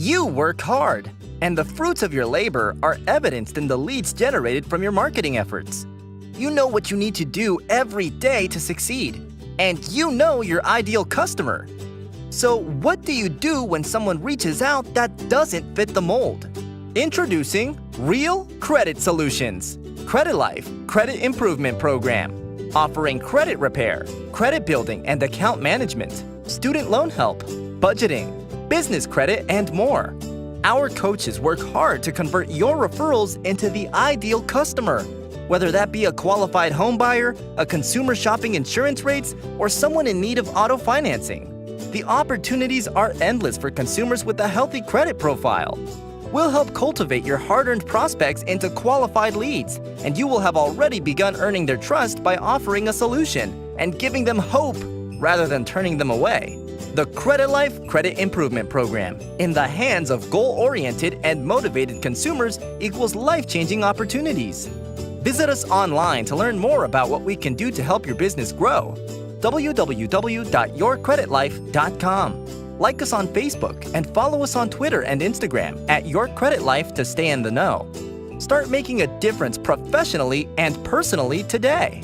You work hard, and the fruits of your labor are evidenced in the leads generated from your marketing efforts. You know what you need to do every day to succeed, and you know your ideal customer. So what do you do when someone reaches out that doesn't fit the mold? Introducing Real Credit Solutions, Credilife Credit Improvement Program, offering credit repair, credit building and account management, student loan help, budgeting, business credit, and more. Our coaches work hard to convert your referrals into the ideal customer, whether that be a qualified home buyer, a consumer shopping insurance rates, or someone in need of auto financing. The opportunities are endless for consumers with a healthy credit profile. We'll help cultivate your hard-earned prospects into qualified leads, and you will have already begun earning their trust by offering a solution and giving them hope rather than turning them away. The Credilife Credit Improvement Program, in the hands of goal-oriented and motivated consumers, equals life-changing opportunities. Visit us online to learn more about what we can do to help your business grow. www.yourcreditlife.com. Like us on Facebook and follow us on Twitter and Instagram @YourCreditLife to stay in the know. Start making a difference professionally and personally today.